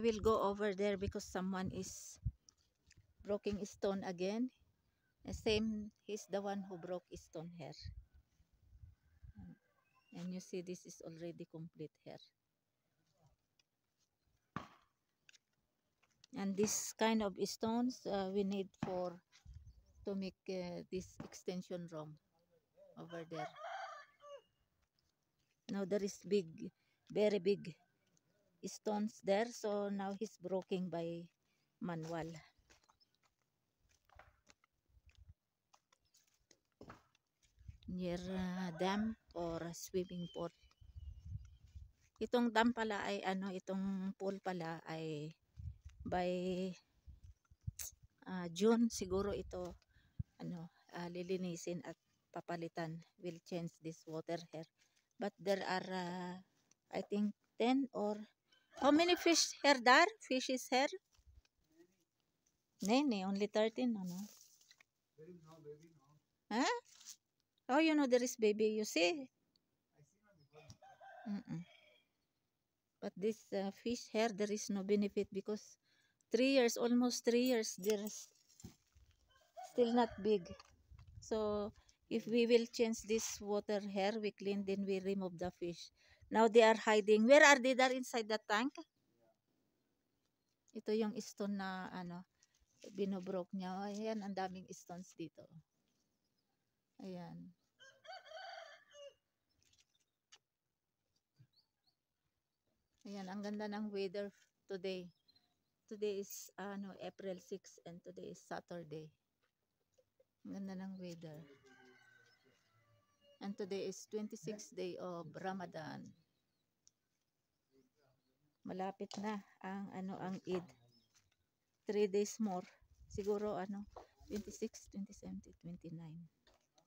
will go over there because someone is breaking stone again. Same, he's the one who broke stone here. And you see, this is already complete here. And this kind of stones we need to make this extension room over there. Now there is very big stones there, so now he's broken by manual. Near dam or swimming pool. Itong dam pala ay itong pool pala ay by June siguro ito lilinisin at papalitan. Will change this water here. But there are I think 10 or how many fish here there? Fishes here? No, only 13, no. Huh? Oh, you know there is baby, you see? But this fish here, there is no benefit because 3 years, almost 3 years, there's still not big. So if we will change this water here, we clean, then we remove the fish. Now they are hiding. Where are they? There inside the tank? Ito yung stone na binobroke niya. Ayan, ang daming stones dito. Ayan. Ayan, ang ganda ng weather today. Today is April 6 and today is Saturday. Ang ganda ng weather. And today is 26th day of Ramadan. Malapit na ang Eid. 3 days more. Siguro 26, 27, 29.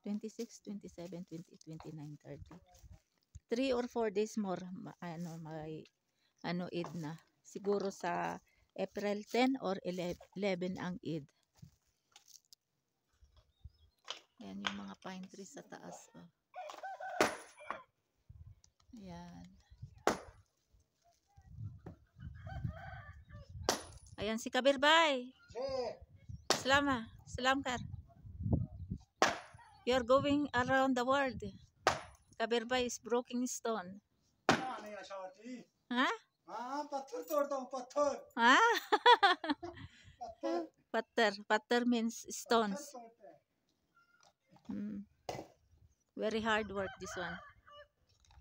26, 27, 28, 29, 30. 3 or 4 days more may Eid na. Siguro sa April 10 or 11 ang Eid. Ayan yung mga pine trees sa taas. Oh. Ayan. Ayan si Kabir Bay. Salam kar. You're going around the world. Kabir Bay is broken stone. Huh? Patthar means stones. Very hard work this one.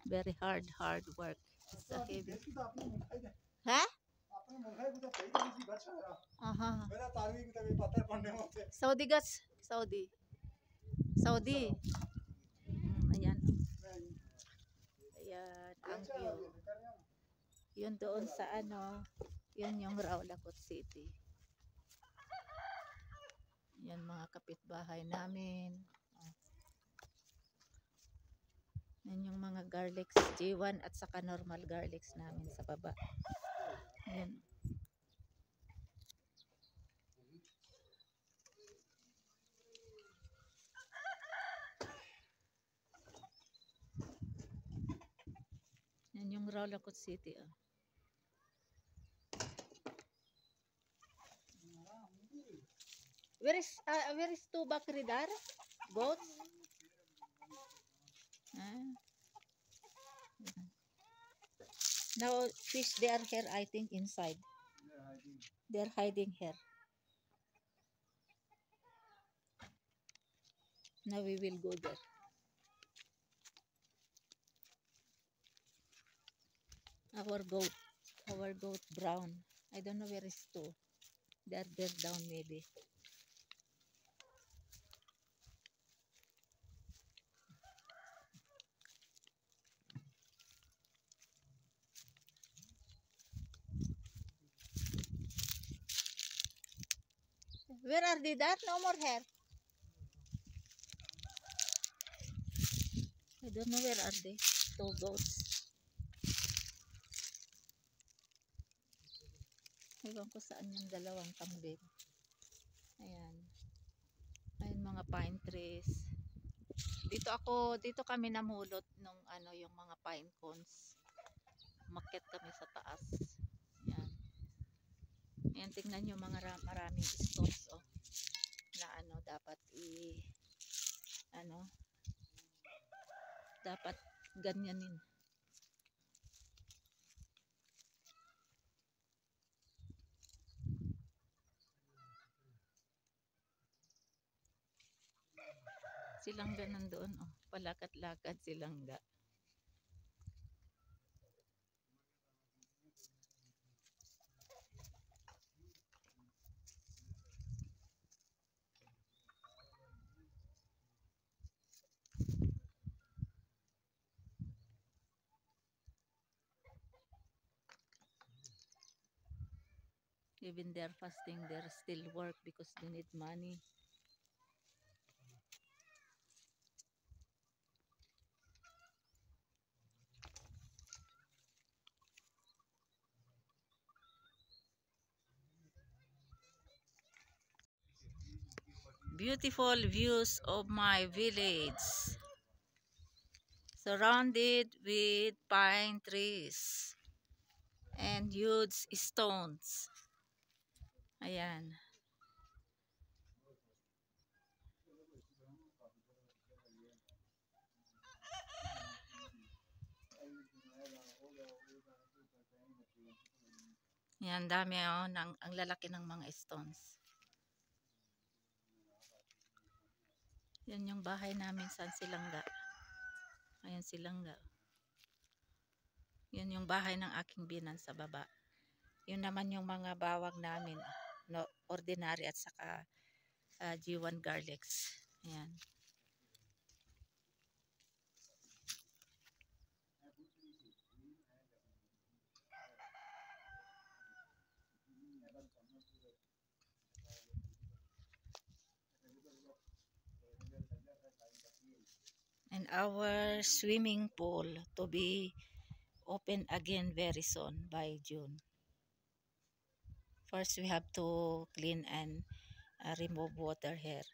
Very hard work. It's a heavy. Huh? Saudi guys. Saudi. Ayan. Ayan ang view. Yun doon sa yun yung Rawlakot City. Yan mga kapitbahay namin. Yan yung mga garlics, G1 at saka normal garlics namin sa baba. Yan. Yan yung Rawlakot City. Where is two bakri there? Goats? Now fish they are here, I think, inside. They're hiding here. Now we will go there. Our goat brown. I don't know where is two. They're there down maybe. Where are they? There? No more here. I don't know where are they. Two goats. Ewan ko saan yung dalawang kambing. Ayan. Ayan mga pine trees. Dito kami namulot nung yung mga pine cones. Umakyat kami sa taas. Ayan. Ayan, tingnan nyo mga maraming stones, oh, na ano, dapat ano, dapat ganyanin. Silangga nandoon, oh, palakat-lakad silangga. Even they're fasting, they're still work because they need money. Beautiful views of my village, surrounded with pine trees and huge stones. Ayan. Yan, dami, oh, ang lalaki ng mga stones. Yan yung bahay namin sa Silangga. Ayan Silangga. Yan yung bahay ng aking binan sa baba. Yun naman yung mga bawang namin, no, ordinary at saka G1 garlics. Ayan. And our swimming pool to be open again very soon by June. First we have to clean and remove water here.